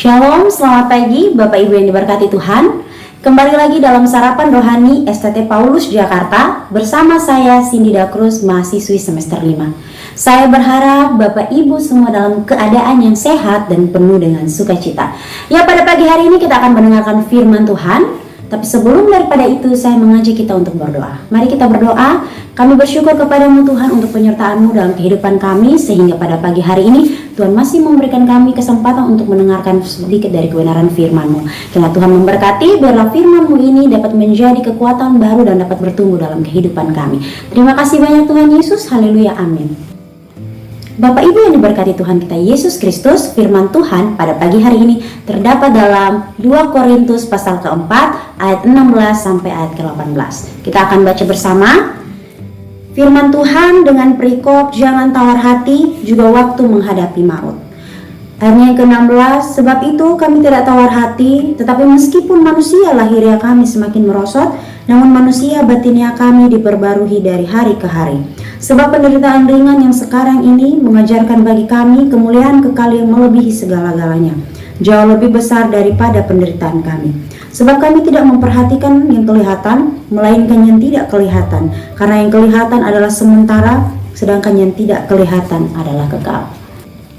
Shalom, selamat pagi Bapak Ibu yang diberkati Tuhan. Kembali lagi dalam Sarapan Rohani STT Paulus Jakarta bersama saya Cindy Dakrus, mahasiswi semester 5. Saya berharap Bapak Ibu semua dalam keadaan yang sehat dan penuh dengan sukacita. Ya, pada pagi hari ini kita akan mendengarkan firman Tuhan. Tapi sebelum daripada itu saya mengajak kita untuk berdoa. Mari kita berdoa. Kami bersyukur kepadamu Tuhan untuk penyertaan-Mu dalam kehidupan kami, sehingga pada pagi hari ini Tuhan masih memberikan kami kesempatan untuk mendengarkan sedikit dari kebenaran firman-Mu. Kiranya Tuhan memberkati, biarlah firman-Mu ini dapat menjadi kekuatan baru dan dapat bertumbuh dalam kehidupan kami. Terima kasih banyak Tuhan Yesus. Haleluya, amin. Bapak Ibu yang diberkati Tuhan kita Yesus Kristus, firman Tuhan pada pagi hari ini terdapat dalam 2 Korintus pasal keempat ayat 16 sampai ayat ke-18. Kita akan baca bersama firman Tuhan dengan perikop jangan tawar hati juga waktu menghadapi maut. Ayatnya yang ke-16, sebab itu kami tidak tawar hati, tetapi meskipun manusia lahiriah kami semakin merosot, namun manusia batinnya kami diperbarui dari hari ke hari. Sebab penderitaan ringan yang sekarang ini mengajarkan bagi kami kemuliaan kekal yang melebihi segala-galanya, jauh lebih besar daripada penderitaan kami. Sebab kami tidak memperhatikan yang kelihatan, melainkan yang tidak kelihatan, karena yang kelihatan adalah sementara, sedangkan yang tidak kelihatan adalah kekal.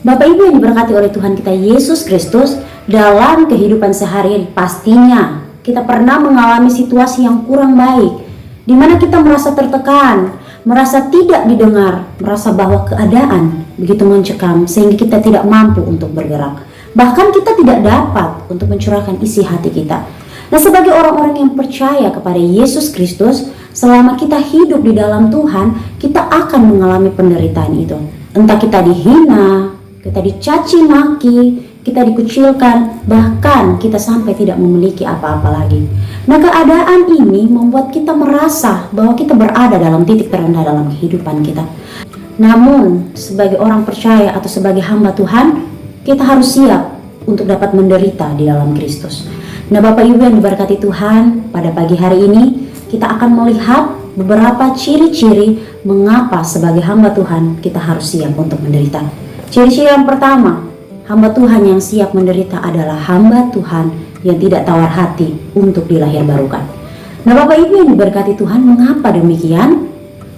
Bapak Ibu yang diberkati oleh Tuhan kita Yesus Kristus, dalam kehidupan sehari-hari pastinya kita pernah mengalami situasi yang kurang baik, di mana kita merasa tertekan, merasa tidak didengar, merasa bahwa keadaan begitu mencekam sehingga kita tidak mampu untuk bergerak. Bahkan kita tidak dapat untuk mencurahkan isi hati kita. Nah, sebagai orang-orang yang percaya kepada Yesus Kristus, selama kita hidup di dalam Tuhan, kita akan mengalami penderitaan itu. Entah kita dihina, kita dicaci maki, kita dikucilkan, bahkan kita sampai tidak memiliki apa-apa lagi. Nah, keadaan ini membuat kita merasa bahwa kita berada dalam titik terendah dalam kehidupan kita. Namun, sebagai orang percaya atau sebagai hamba Tuhan, kita harus siap untuk dapat menderita di dalam Kristus. Nah, Bapak Ibu yang diberkati Tuhan, pada pagi hari ini kita akan melihat beberapa ciri-ciri mengapa sebagai hamba Tuhan kita harus siap untuk menderita. Ciri-ciri yang pertama, hamba Tuhan yang siap menderita adalah hamba Tuhan yang tidak tawar hati untuk dilahirbarukan. Nah, Bapak Ibu yang diberkati Tuhan, mengapa demikian?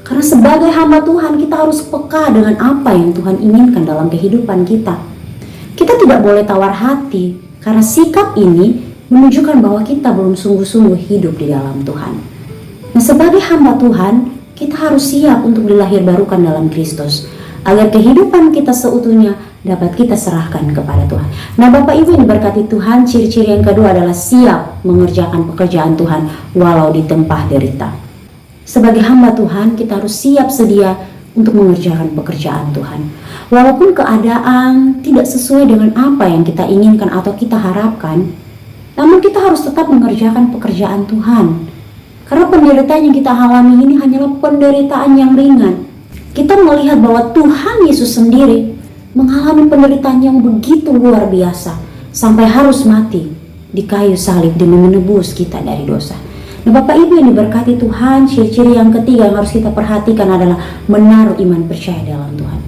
Karena sebagai hamba Tuhan kita harus peka dengan apa yang Tuhan inginkan dalam kehidupan kita. Kita tidak boleh tawar hati, karena sikap ini menunjukkan bahwa kita belum sungguh-sungguh hidup di dalam Tuhan. Nah, sebagai hamba Tuhan, kita harus siap untuk dilahirbarukan dalam Kristus, agar kehidupan kita seutuhnya dapat kita serahkan kepada Tuhan. Nah, Bapak Ibu yang diberkati Tuhan, ciri-ciri yang kedua adalah siap mengerjakan pekerjaan Tuhan walau ditempah derita. Sebagai hamba Tuhan, kita harus siap sedia untuk mengerjakan pekerjaan Tuhan. Walaupun keadaan tidak sesuai dengan apa yang kita inginkan atau kita harapkan, namun kita harus tetap mengerjakan pekerjaan Tuhan. Karena penderitaan yang kita alami ini hanyalah penderitaan yang ringan. Kita melihat bahwa Tuhan Yesus sendiri mengalami penderitaan yang begitu luar biasa, sampai harus mati di kayu salib demi menebus kita dari dosa. Nah, Bapak Ibu yang diberkati Tuhan, ciri-ciri yang ketiga yang harus kita perhatikan adalah menaruh iman percaya dalam Tuhan.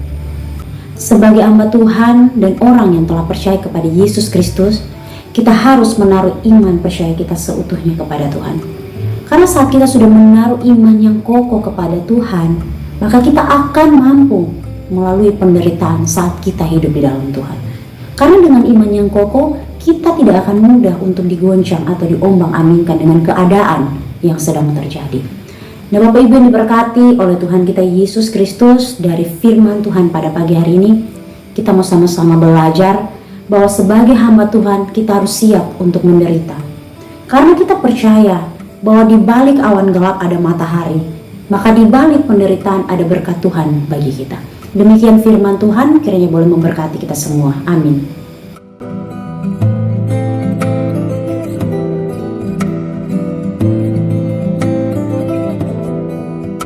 Sebagai hamba Tuhan dan orang yang telah percaya kepada Yesus Kristus, kita harus menaruh iman percaya kita seutuhnya kepada Tuhan. Karena saat kita sudah menaruh iman yang kokoh kepada Tuhan, maka kita akan mampu melalui penderitaan saat kita hidup di dalam Tuhan. Karena dengan iman yang kokoh, kita tidak akan mudah untuk digoncang atau diombang-ambingkan dengan keadaan yang sedang terjadi. Nah, Bapak Ibu yang diberkati oleh Tuhan kita Yesus Kristus, dari firman Tuhan pada pagi hari ini, kita mau sama-sama belajar bahwa sebagai hamba Tuhan kita harus siap untuk menderita. Karena kita percaya bahwa di balik awan gelap ada matahari, maka di balik penderitaan ada berkat Tuhan bagi kita. Demikian firman Tuhan, kiranya boleh memberkati kita semua. Amin.